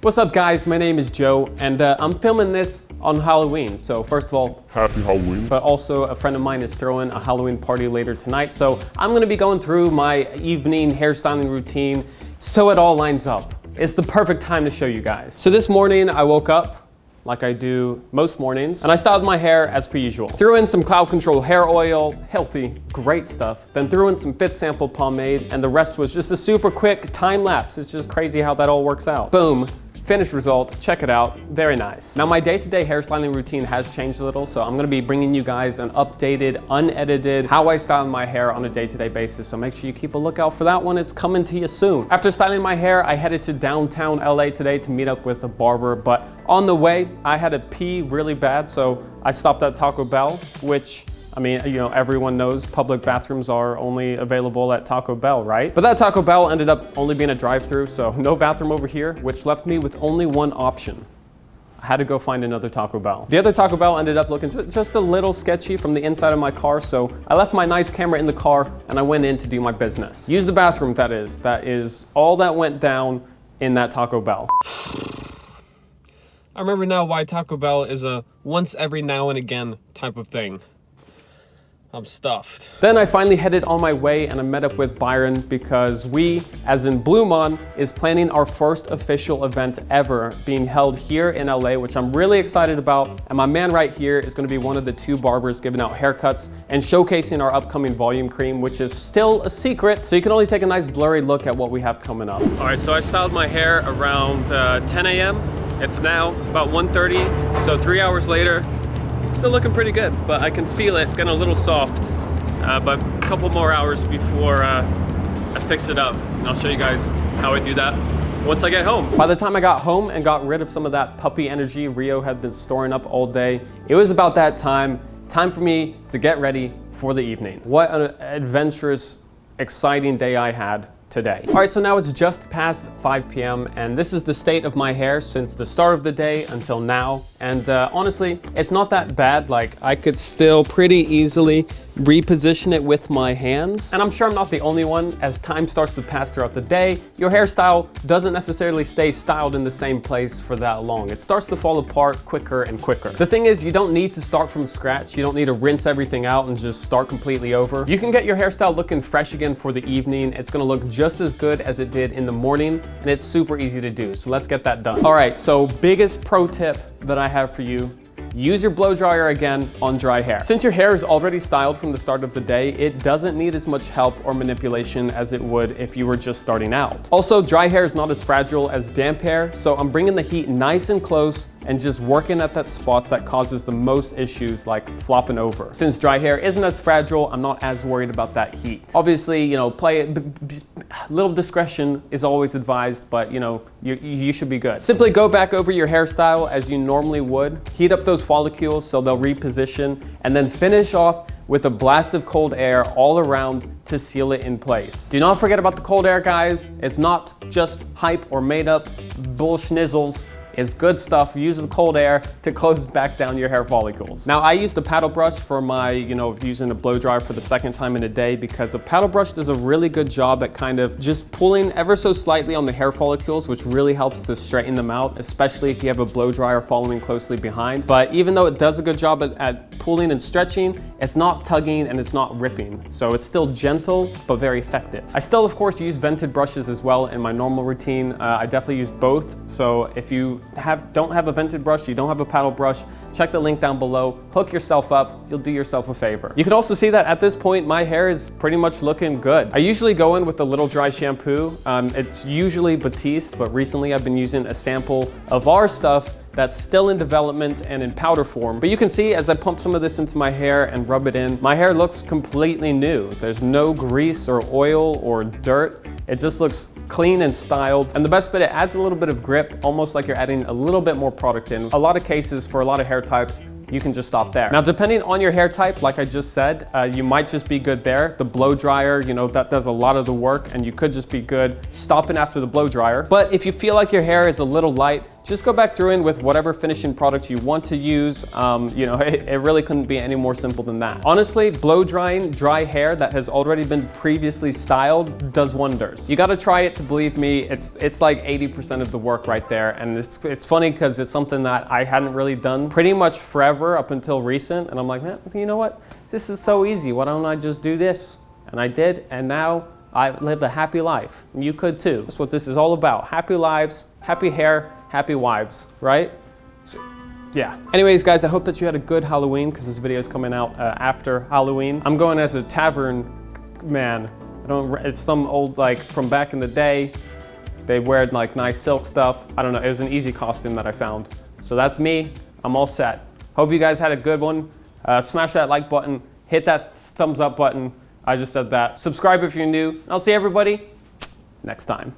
What's up guys, my name is Joe and I'm filming this on Halloween. So first of all, happy Halloween. But also a friend of mine is throwing a Halloween party later tonight. So I'm gonna be going through my evening hairstyling routine so it all lines up. It's the perfect time to show you guys. So this morning I woke up like I do most mornings, and I styled my hair as per usual. Threw in some cloud control hair oil, healthy, great stuff. Then threw in some Fit Sample pomade, and the rest was just a super quick time lapse. It's just crazy how that all works out. Boom. Finished result, check it out, very nice. Now my day-to-day hairstyling routine has changed a little, so I'm gonna be bringing you guys an updated, unedited, how I style my hair on a day-to-day basis, so make sure you keep a lookout for that one, it's coming to you soon. After styling my hair, I headed to downtown LA today to meet up with a barber, but on the way, I had to pee really bad, so I stopped at Taco Bell, which, I mean, you know, everyone knows public bathrooms are only available at Taco Bell, right? But that Taco Bell ended up only being a drive-through, so no bathroom over here, which left me with only one option. I had to go find another Taco Bell. The other Taco Bell ended up looking just a little sketchy from the inside of my car, so I left my nice camera in the car and I went in to do my business. Use the bathroom, that is. That is all that went down in that Taco Bell. I remember now why Taco Bell is a once every now and again type of thing. I'm stuffed. Then I finally headed on my way and I met up with Byron because we, as in BluMaan, is planning our first official event ever being held here in LA, which I'm really excited about. And my man right here is gonna be one of the two barbers giving out haircuts and showcasing our upcoming volume cream, which is still a secret. So you can only take a nice blurry look at what we have coming up. All right, so I styled my hair around 10 a.m. It's now about 1:30, so 3 hours later, still looking pretty good, but I can feel it. It's getting a little soft, but a couple more hours before I fix it up. And I'll show you guys how I do that once I get home. By the time I got home and got rid of some of that puppy energy Rio had been storing up all day, it was about that time for me to get ready for the evening. What an adventurous, exciting day I had today. All right, so now it's just past 5 p.m. and this is the state of my hair since the start of the day until now. And honestly, it's not that bad. Like, I could still pretty easily reposition it with my hands. And I'm sure I'm not the only one. As time starts to pass throughout the day, your hairstyle doesn't necessarily stay styled in the same place for that long. It starts to fall apart quicker and quicker. The thing is, you don't need to start from scratch. You don't need to rinse everything out and just start completely over. You can get your hairstyle looking fresh again for the evening. It's gonna look just as good as it did in the morning, and it's super easy to do. So let's get that done. All right, so biggest pro tip that I have for you: use your blow dryer again on dry hair. Since your hair is already styled from the start of the day, it doesn't need as much help or manipulation as it would if you were just starting out. Also, dry hair is not as fragile as damp hair, so I'm bringing the heat nice and close and just working at that spots that causes the most issues, like flopping over. Since dry hair isn't as fragile, I'm not as worried about that heat. Obviously, you know, little discretion is always advised, but you know, you should be good. Simply go back over your hairstyle as you normally would, heat up those follicles so they'll reposition, and then finish off with a blast of cold air all around to seal it in place. Do not forget about the cold air, guys. It's not just hype or made up bullschnizzles. Is good stuff. Use the cold air to close back down your hair follicles. Now I used a paddle brush for my, using a blow dryer for the second time in a day, because a paddle brush does a really good job at kind of just pulling ever so slightly on the hair follicles, which really helps to straighten them out, especially if you have a blow dryer following closely behind. But even though it does a good job at pulling and stretching, it's not tugging and it's not ripping. So it's still gentle, but very effective. I still, of course, use vented brushes as well in my normal routine. I definitely use both. So if you don't have a vented brush, you don't have a paddle brush, check the link down below, hook yourself up, you'll do yourself a favor. You can also see that at this point, my hair is pretty much looking good. I usually go in with a little dry shampoo. It's usually Batiste, but recently I've been using a sample of our stuff that's still in development and in powder form. But you can see as I pump some of this into my hair and rub it in, my hair looks completely new. There's no grease or oil or dirt. It just looks clean and styled. And the best bit, it adds a little bit of grip, almost like you're adding a little bit more product in. A lot of cases, for a lot of hair types, you can just stop there. Now, depending on your hair type, like I just said, you might just be good there. The blow dryer, that does a lot of the work, and you could just be good stopping after the blow dryer. But if you feel like your hair is a little light, just go back through and with whatever finishing products you want to use. You know, it really couldn't be any more simple than that. Honestly, blow drying dry hair that has already been previously styled does wonders. You gotta try it to believe me. It's like 80% of the work right there. And it's funny because it's something that I hadn't really done pretty much forever up until recent. And I'm like, man, you know what? This is so easy. Why don't I just do this? And I did, and now I lived a happy life. And you could too. That's what this is all about. Happy lives, happy hair, happy wives, right? So, yeah. Anyways, guys, I hope that you had a good Halloween because this video is coming out after Halloween. I'm going as a tavern man. It's some old, like, from back in the day. They wear like nice silk stuff. I don't know, it was an easy costume that I found. So that's me, I'm all set. Hope you guys had a good one. Smash that like button, hit that thumbs up button. I just said that. Subscribe if you're new. I'll see everybody next time.